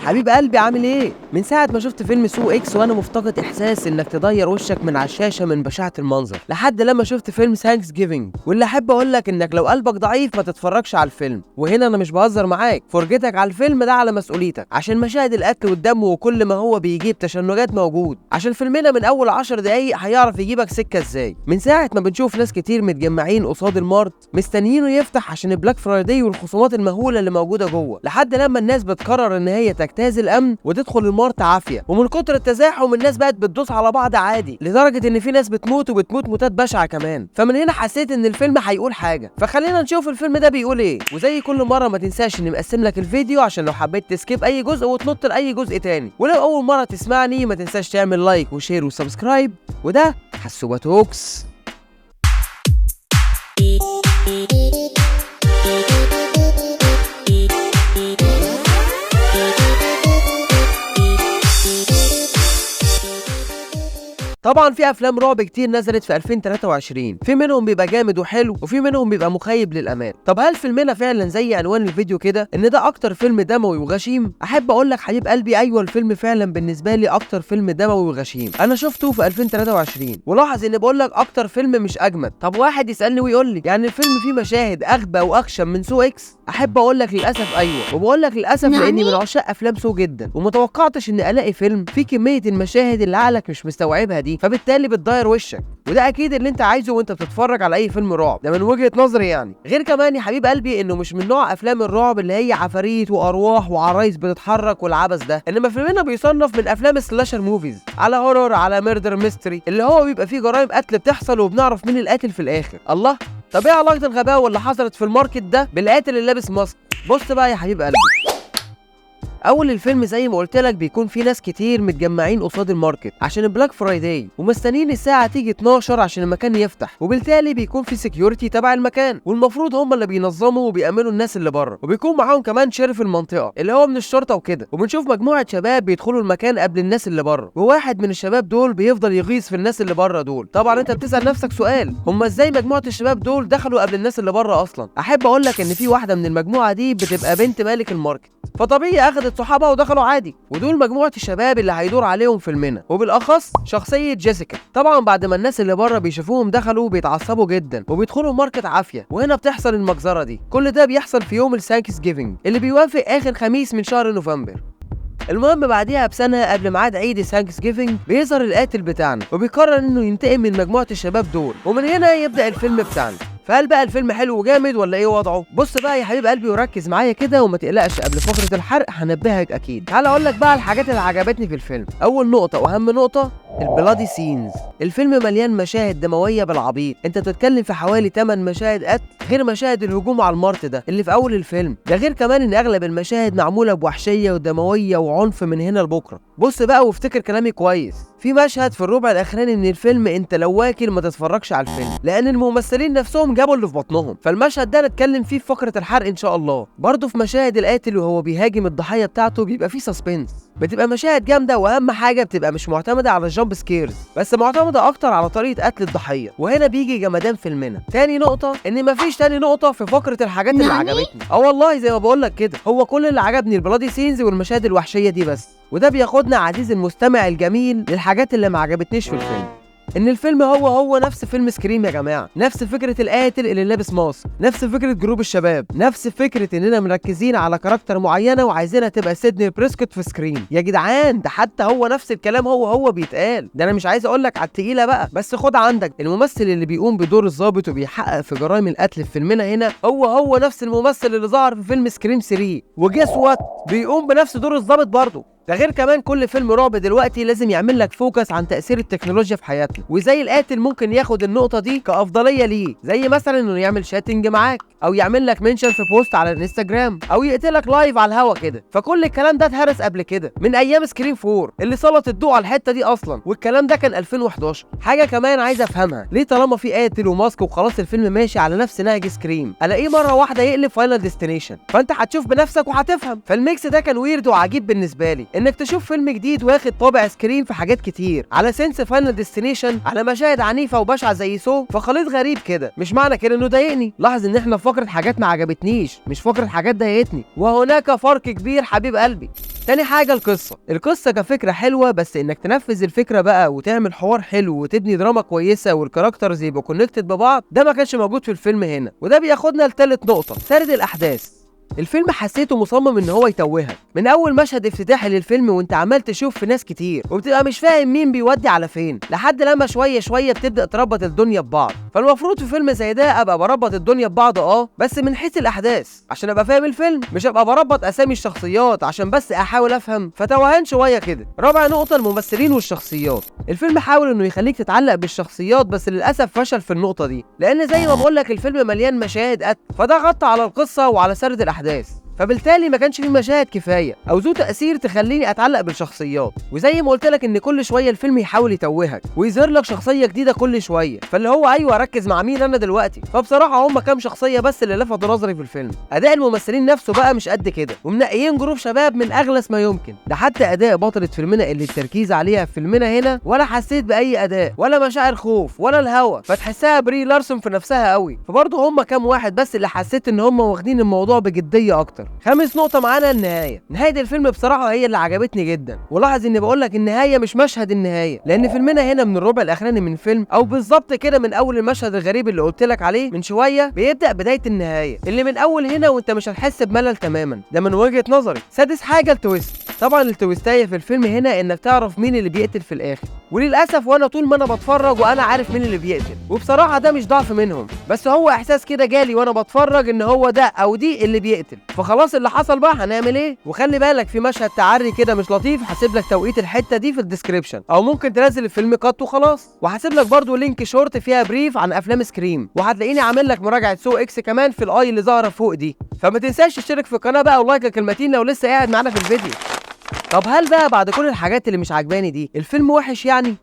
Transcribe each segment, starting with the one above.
حبيب قلبي عامل ايه؟ من ساعة ما شفت فيلم سو اكس وانا مفتقد احساس انك تضير وشك من على الشاشة من بشاعة المنظر، لحد لما شفت فيلم ثانكس جيفنج، واللي احب اقولك انك لو قلبك ضعيف ما تتفرجش على الفيلم، وهنا انا مش بهزر معاك، فرجتك على الفيلم ده على مسؤوليتك، عشان مشاهد القتل والدم وكل ما هو بيجيب تشنجات موجود، عشان فيلمنا من اول 10 دقايق هيعرف يجيبك سكة ازاي. من ساعة ما بنشوف ناس كتير متجمعين قصاد المارت مستنيينه يفتح عشان البلاك فرايداي والخصومات المهولة اللي موجودة جوه، لحد لما الناس بتقرر ان هي تجتاز الامن وتدخل المارت عافيه، ومن كتر التزاحم الناس بقت بتدوس على بعض عادي، لدرجه ان في ناس بتموت وبتموت موتات بشعه كمان. فمن هنا حسيت ان الفيلم هيقول حاجه، فخلينا نشوف الفيلم ده بيقول ايه. وزي كل مره ما تنساش اني مقسم لك الفيديو عشان لو حبيت تسكيب اي جزء وتنط لاي جزء تاني، ولو اول مره تسمعني ما تنساش تعمل لايك وشير وسبسكرايب. وده حسوبة توكس. طبعا في افلام رعب كتير نزلت في 2023، في منهم بيبقى جامد وحلو وفي منهم بيبقى مخيب للامان. طب هل فيلمنا فعلا زي عنوان الفيديو كده ان ده اكتر فيلم دموي وغشيم؟ احب اقول لك حبيب قلبي ايوه، الفيلم فعلا بالنسبه لي اكتر فيلم دموي وغشيم انا شفته في 2023. ولاحظ ان بقول لك اكتر فيلم مش اجمد. طب واحد يسالني ويقول لي يعني الفيلم فيه مشاهد اغبى واخشن من سو اكس؟ احب اقول لك للاسف ايوه، وبقول لك للاسف لاني من عشاق افلام سو جدا، ومتوقعتش اني الاقي فيلم فيه كميه المشاهد اللي عقلك مش مستوعبها دي، فبالتالي بتضير وشك. وده اكيد اللي انت عايزه وانت بتتفرج على اي فيلم رعب، ده من وجهة نظري يعني. غير كمان يا حبيب قلبي انه مش من نوع افلام الرعب اللي هي عفاريت وارواح وعرايس بتتحرك والعبث ده، انما فيلمنا بيصنف من افلام السلاشر موفيز، على هورور، على ميردر ميستري، اللي هو بيبقى فيه جرائم قتل بتحصل وبنعرف مين القاتل في الاخر. الله، طب ايه علاقة الغباوة اللي حصلت في الماركت ده بالقاتل اللي لابس ماسك؟ بص بقى يا حبيب قلبي، اول الفيلم زي ما قلت لك بيكون في ناس كتير متجمعين قصاد الماركت عشان البلاك فرايداي، ومستنيين الساعه تيجي 12 عشان المكان يفتح، وبالتالي بيكون في سكيورتي تبع المكان، والمفروض هم اللي بينظموا وبيأمنوا الناس اللي بره، وبيكون معاهم كمان شرف المنطقه اللي هو من الشرطه وكده. وبنشوف مجموعه شباب بيدخلوا المكان قبل الناس اللي بره، وواحد من الشباب دول بيفضل يغيظ في الناس اللي بره دول. طبعا انت بتسأل نفسك سؤال، هم ازاي مجموعه الشباب دول دخلوا قبل الناس اللي بره اصلا؟ احب اقول لك ان في واحده من المجموعه دي بتبقى بنت مالك الماركت، فطبيعي اخدت صحابها ودخلوا عادي. ودول مجموعه الشباب اللي هيدور عليهم فيلمنا، وبالاخص شخصيه جيسيكا. طبعا بعد ما الناس اللي بره بيشوفوهم دخلوا بيتعصبوا جدا وبيدخلوا الماركت عافيه، وهنا بتحصل المجزره دي. كل ده بيحصل في يوم الثانكس جيفنج اللي بيوافق اخر خميس من شهر نوفمبر. المهم بعديها بسنه قبل ميعاد عيد الثانكس جيفنج بيظهر القاتل بتاعنا، وبيقرر انه ينتقم من مجموعه الشباب دول، ومن هنا يبدا الفيلم بتاعنا. فهل بقى الفيلم حلو وجامد ولا ايه وضعه؟ بص بقى يا حبيب قلبي وركز معايا كده وما تقلقش، قبل فقره الحرق هنبهك اكيد. تعال اقول لك بقى الحاجات اللي عجبتني في الفيلم. اول نقطه واهم نقطه، البلادي سينز. الفيلم مليان مشاهد دمويه بالعبيط، انت بتتكلم في حوالي 8 مشاهد قتل، غير مشاهد الهجوم على المارت ده اللي في اول الفيلم ده، غير كمان ان اغلب المشاهد معموله بوحشيه ودمويه وعنف من هنا لبكره. بص بقى وافتكر كلامي كويس، في مشهد في الربع الاخراني من الفيلم انت لو واكل ما تتفرجش على الفيلم، لان الممثلين نفسهم جابوا اللي في بطنهم، فالمشهد ده نتكلم فيه في فقره الحرق ان شاء الله. برضه في مشاهد القاتل وهو بيهاجم الضحيه بتاعته بيبقى فيه سسبنس، بتبقى مشاهد جامده، واهم حاجه بتبقى مش معتمده على الجامب سكيرز، بس معتمده اكتر على طريقه قتل الضحيه، وهنا بيجي جمدان فيلمنا. تاني نقطه ان مفيش تاني نقطه في فقره الحاجات اللي عجبتني، والله زي ما بقول لك كده، هو كل اللي عجبني البلادي سينز والمشاهد الوحشيه دي بس. وده بياخدنا عزيزي المستمع الجميل للحاجات اللي ما عجبتنيش في الفيلم. ان الفيلم هو نفس فيلم سكريم يا جماعه، نفس فكره القاتل اللي لابس ماسك، نفس فكره جروب الشباب، نفس فكره اننا مركزين على كاركتر معينه وعايزينها تبقى سيدني بريسكوت في سكريم. يا جدعان ده حتى هو نفس الكلام هو بيتقال، ده انا مش عايز اقول لك على التقيله بقى، بس خد عندك الممثل اللي بيقوم بدور الضابط وبيحقق في جرائم القتل في فيلمنا هنا هو نفس الممثل اللي ظهر في فيلم سكريم 3، وجيس وات بيقوم بنفس دور الضابط برضه. ده غير كمان كل فيلم رعب دلوقتي لازم يعمل لك فوكس عن تأثير التكنولوجيا في حياتنا، وزي القاتل ممكن ياخد النقطة دي كأفضلية ليه، زي مثلا انه يعمل شاتنج معاك، او يعمل لك منشن في بوست على الانستجرام، او يقتلك لايف على الهوا كده. فكل الكلام ده اتهرس قبل كده من ايام سكريم 4 اللي سلط الضوء على الحتة دي اصلا، والكلام ده كان 2011. حاجة كمان عايز افهمها، ليه طالما في قاتل وماسك وخلاص الفيلم ماشي على نفس نهج سكريم، الاقيه مرة واحدة يقلب فاينل ديستنيشن؟ فانت هتشوف بنفسك وهتفهم. فالميكس ده كان ويرد وعجيب بالنسبة لي، انك تشوف فيلم جديد واخد طابع سكريم في حاجات كتير، على سنس فاينل ديستنيشن، على مشاهد عنيفه وبشعه زي سو، فخليط غريب كده. مش معنى كده انه ضايقني، لاحظ ان احنا في فقره حاجات ما عجبتنيش مش فقره حاجات ضايقتني، وهناك فرق كبير حبيب قلبي. تاني حاجه القصه كفكره حلوه، بس انك تنفذ الفكره بقى وتعمل حوار حلو وتبني دراما كويسه والكاركترز يبقوا كونكتد ببعض، ده ما كانش موجود في الفيلم هنا. وده بياخدنا لتالت نقطه، سرد الاحداث. الفيلم حسيته مصمم ان هو يتوهك من اول مشهد افتتاحي للفيلم وانت عمال تشوف في ناس كتير وبتبقى مش فاهم مين بيودي على فين، لحد لما شويه شويه بتبدا تربط الدنيا ببعض. فالمفروض في فيلم زي ده ابقى بربط الدنيا ببعض بس من حيث الاحداث عشان ابقى فاهم الفيلم، مش ابقى بربط اسامي الشخصيات عشان بس احاول افهم، فتوهان شويه كده. رابع نقطه، الممثلين والشخصيات. الفيلم حاول انه يخليك تتعلق بالشخصيات، بس للاسف فشل في النقطه دي، لان زي ما بقول لك الفيلم مليان مشاهد قتل، فده غطى على القصه وعلى سرد الاحداث، فبالتالي ما كانش فيه مشاهد كفايه او ذو تاثير تخليني اتعلق بالشخصيات. وزي ما قلت لك ان كل شويه الفيلم يحاول يتوهك ويظهر لك شخصيه جديده كل شويه، فاللي هو ايوه ركز مع مين انا دلوقتي. فبصراحه هم كام شخصيه بس اللي لفتوا نظري في الفيلم. اداء الممثلين نفسه بقى مش قد كده، ومنقيين جروب شباب من اغلس ما يمكن. ده حتى اداء بطله فيلمنا اللي التركيز عليها في فيلمنا هنا ولا حسيت باي اداء ولا مشاعر خوف ولا الهوى، فتحسها بري لارسون في نفسها قوي. فبرضه هم كام واحد بس اللي حسيت ان هم واخدين الموضوع بجديه اكتر. خامس نقطة معانا النهاية. نهاية الفيلم بصراحة هي اللي عجبتني جدا، ولاحظ اني بقول لك النهاية مش مشهد النهاية، لان فيلمنا هنا من الربع الاخراني من الفيلم او بالظبط كده من اول المشهد الغريب اللي قلت لك عليه من شوية بيبدأ بداية النهاية اللي من اول هنا وانت مش هتحس بملل تماما، ده من وجهة نظري. سادس حاجة التويست. طبعا التويستاية في الفيلم هنا انك تعرف مين اللي بيقتل في الاخر، وللاسف وانا طول ما انا بتفرج وانا عارف مين اللي بيقتل، وبصراحة ده مش ضعف منهم، بس هو احساس كده جالي وانا بتفرج ان هو ده او دي اللي بيقتل، فخلاص اللي حصل بقى هنعمل ايه؟ وخلي بالك في مشهد تعري كده مش لطيف، هسيب لك توقيت الحته دي في الديسكريبشن، او ممكن تنزل الفيلم كات وخلاص، وهسيب لك برده لينك شورت فيها بريف عن افلام سكريم، وهتلاقيني عامل لك مراجعه سو اكس كمان في الاي اللي ظاهره فوق دي. فما تنساش تشترك في القناه بقى ولايك كلمتين لو لسه قاعد معانا في الفيديو. طب هل بقى بعد كل الحاجات اللي مش عجباني دي الفيلم وحش يعني؟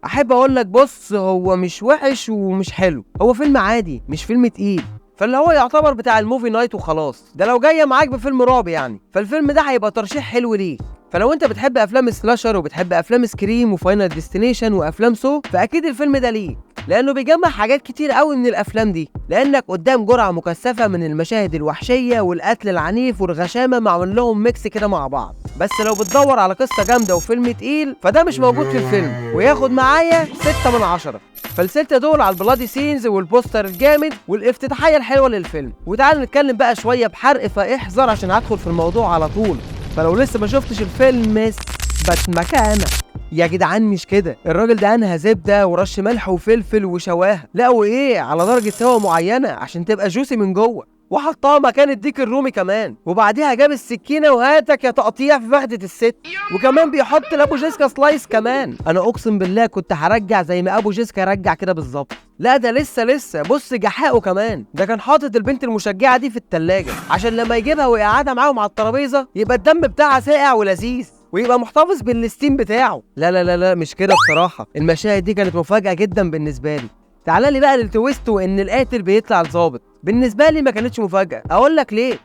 احب اقول لك بص، هو مش وحش ومش حلو، هو فيلم عادي مش فيلم تقيل، فاللي هو يعتبر بتاع الموفي نايت وخلاص. ده لو جايه معاك بفيلم رعب يعني، فالفيلم ده هيبقى ترشيح حلو ليك. فلو انت بتحب افلام سلاشر وبتحب افلام سكريم وفاينل ديستنيشن وافلام سو، فاكيد الفيلم ده ليك، لانه بيجمع حاجات كتير قوي من الافلام دي، لانك قدام جرعه مكثفه من المشاهد الوحشيه والقتل العنيف والغشامه معمول لهم ميكس كده مع بعض. بس لو بتدور على قصه جامده وفيلم تقيل، فده مش موجود في الفيلم، وياخد معايا 6 من 10. فالستة دول على البلادي سينز والبوستر الجامد والافتتاحيه الحلوه للفيلم. وتعال نتكلم بقى شويه بحرق، فاحذر عشان هدخل في الموضوع على طول. فلو لسه ما شفتش الفيلم اثبت مكانك يا جدعان، مش كده، الراجل ده انهى زبده ورش ملح وفلفل وشواها، لا وايه على درجه سوا معينه عشان تبقى جوسي من جوه، وحطها مكان الديك الرومي كمان، وبعديها جاب السكينه وهاتك يا تقطيع في فخده الست، وكمان بيحط لابو جيسكا سلايس كمان. انا اقسم بالله كنت هرجع زي ما ابو جيسكا رجع كده بالظبط. لا ده لسه بص جحاقه كمان، ده كان حاطط البنت المشجعه دي في التلاجة عشان لما يجيبها ويقعدها معاهم على الترابيزه يبقى الدم بتاعها ساقع ولذيذ ويبقى محتفظ بالستيم بتاعه. لا مش كده بصراحه، المشاهد دي كانت مفاجاه جدا بالنسبه لي. تعالى لي بقى للتويست وان القاتل بيطلع الظابط. بالنسبه لي ما كانتش مفاجاه، اقول لك ليه.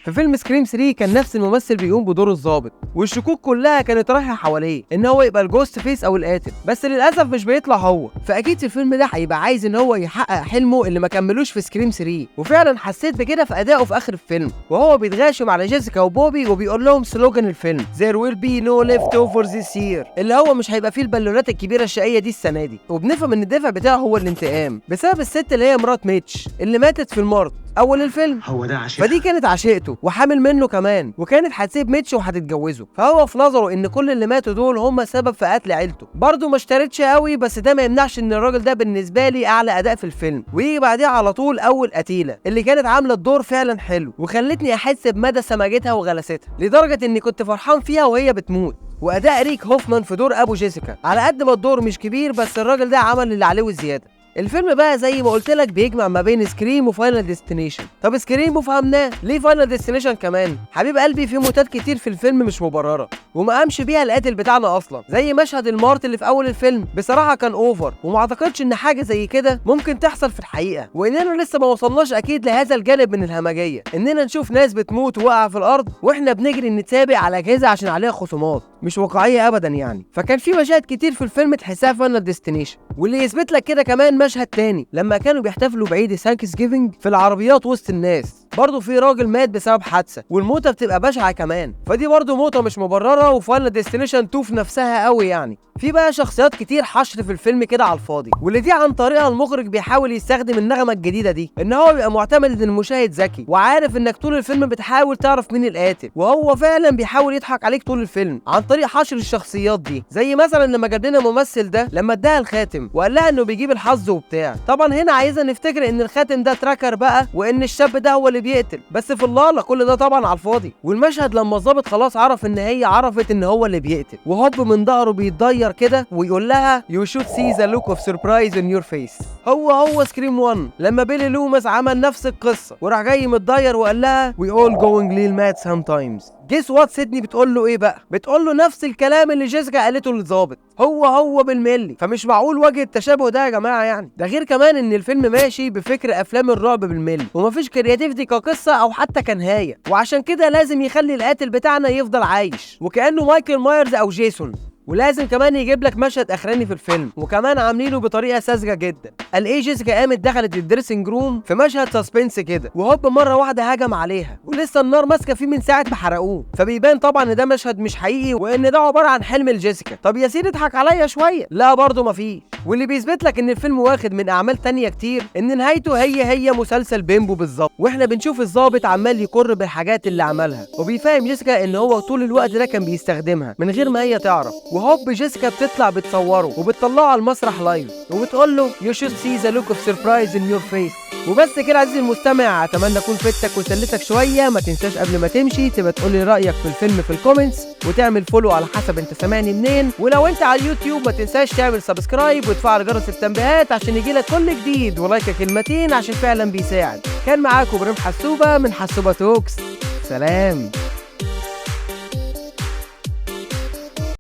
في فيلم سكريم 3 كان نفس الممثل بيقوم بدور الظابط، والشكوك كلها كانت رايحه حواليه ان هو يبقى الجوست فيس او القاتل، بس للاسف مش بيطلع هو. فاكيد في الفيلم ده هيبقى عايز ان هو يحقق حلمه اللي ما كملوش في سكريم 3، وفعلا حسيت بكده في ادائه في اخر الفيلم وهو بيتغاشم على جيسيكا وبوبي وبيقول لهم سلوجان الفيلم There will be no leftovers this year، اللي هو مش هيبقى فيه البالونات الكبيره الشقيه دي السنه دي. وبنفهم ان الدافع بتاعه هو الانتقام بسبب الست اللي هي مرات ميتش اللي ماتت في المرض اول الفيلم، هو ده عشان فدي كانت عشيقته وحامل منه كمان، وكانت هتسيب ميتش وهتتجوزه، فهو في نظره ان كل اللي ماتوا دول هم سبب في قتل عيلته. برضه ما اشتريتش قوي، بس ده ما يمنعش ان الراجل ده بالنسبه لي اعلى اداء في الفيلم. ويجي بعديها على طول اول قتيله اللي كانت عامله الدور فعلا حلو، وخلتني احس بمدى سماجتها وغلاستها لدرجه اني كنت فرحان فيها وهي بتموت. واداء ريك هوفمان في دور ابو جيسيكا، على قد ما الدور مش كبير بس الراجل ده عمل اللي عليه وزياده. الفيلم بقى زي ما قلت لك بيجمع ما بين سكريم وفاينل ديستنيشن. طب سكريم وفهمناه، ليه فاينل ديستنيشن كمان؟ حبيب قلبي في موتات كتير في الفيلم مش مبرره وما قامش بيها القاتل بتاعنا اصلا، زي مشهد المارت اللي في اول الفيلم بصراحه كان اوفر، وما اعتقدش ان حاجه زي كده ممكن تحصل في الحقيقه، واننا لسه ما وصلناش اكيد لهذا الجانب من الهمجيه، اننا نشوف ناس بتموت وواقعه في الارض واحنا بنجري نتسابق على اجهزه عشان عليها خصومات، مش واقعيه ابدا يعني. فكان في مشاهد كتير في الفيلم تحسها فاينل ديستنيشن. واللي يثبت لك كده كمان مشهد تاني لما كانوا بيحتفلوا بعيد ثانكس جيفنج في العربيات وسط الناس، برضه في راجل مات بسبب حادثه، والموتة بتبقى بشعه كمان، فدي برضه موتة مش مبرره وفاينل ديستنيشن 2 في نفسها قوي يعني. في بقى شخصيات كتير حشر في الفيلم كده على الفاضي، واللي دي عن طريقها المخرج بيحاول يستخدم النغمه الجديده دي، ان هو بيبقى معتمد ان المشاهد ذكي وعارف انك طول الفيلم بتحاول تعرف مين القاتل، وهو فعلا بيحاول يضحك عليك طول الفيلم عن طريق حشر الشخصيات دي. زي مثلا لما جاب لنا الممثل ده لما اداها الخاتم وقال لها انه بيجيب الحظ وبتاع. طبعا هنا عايزه نفتكر ان الخاتم ده تراكر بقى، وان الشاب ده هو اللي بيقتل، بس في الله كل ده طبعا على الفاضي. والمشهد لما الظابط خلاص عرف ان هي عرفت ان هو اللي بيقتل، وهوب من ظهره بيتضير كده ويقول لها you should see the look of surprise in your face. هو سكريم 1 لما بيلي لوماس عمل نفس القصه وراح جاي متضير وقال لها we all going little mad sometimes. جيس وات سيدني بتقول له ايه بقى؟ بتقول له نفس الكلام اللي جيسيكا قالته للظابط، هو بالملي. فمش معقول وجه التشابه ده يا جماعه يعني. ده غير كمان ان الفيلم ماشي بفكر افلام الرعب بالملي، ومفيش كرياتيفيتي كقصه او حتى كنهايه، وعشان كده لازم يخلي القاتل بتاعنا يفضل عايش وكانه مايكل مايرز او جيسون. ولازم كمان يجيب لك مشهد اخراني في الفيلم، وكمان عاملينه بطريقه ساذجه جدا. قال ايه جيسيكا قامت دخلت الدريسنج روم في مشهد سسبنس كده، وهوب مره واحده هجم عليها ولسه النار ماسكه فيه من ساعه ما حرقوه، فبيبان طبعا ان ده مشهد مش حقيقي وان ده عباره عن حلم لجيسيكا. طب يا سيدي اضحك عليا شويه، لا برضه مفيش. واللي بيثبت لك ان الفيلم واخد من اعمال تانية كتير ان نهايته هي مسلسل بيمبو بالظبط، واحنا بنشوف الظابط عمال يقر بالحاجات اللي عملها وبيفهم جيسيكا ان هو طول الوقت ده كان بيستخدمها من غير ما هي تعرف، وهوب جيسيكا بتطلع بتصوره وبتطلعه على المسرح لايف وبتقول له you should see the look of surprise in your face. وبس كده عزيزي المستمع، اتمنى اكون فدتك وسليتك شويه. ما تنساش قبل ما تمشي تبقى تقول لي رايك في الفيلم في الكومنتس، وتعمل فولو على حسب انت سامعني منين، ولو انت على اليوتيوب ما تنساش تعمل سبسكرايب وتفعل جرس التنبيهات عشان يجيلك كل جديد، ولايك كلمتين عشان فعلا بيساعد. كان معاكم ابراهيم حسوبه من حسوبه توكس، سلام.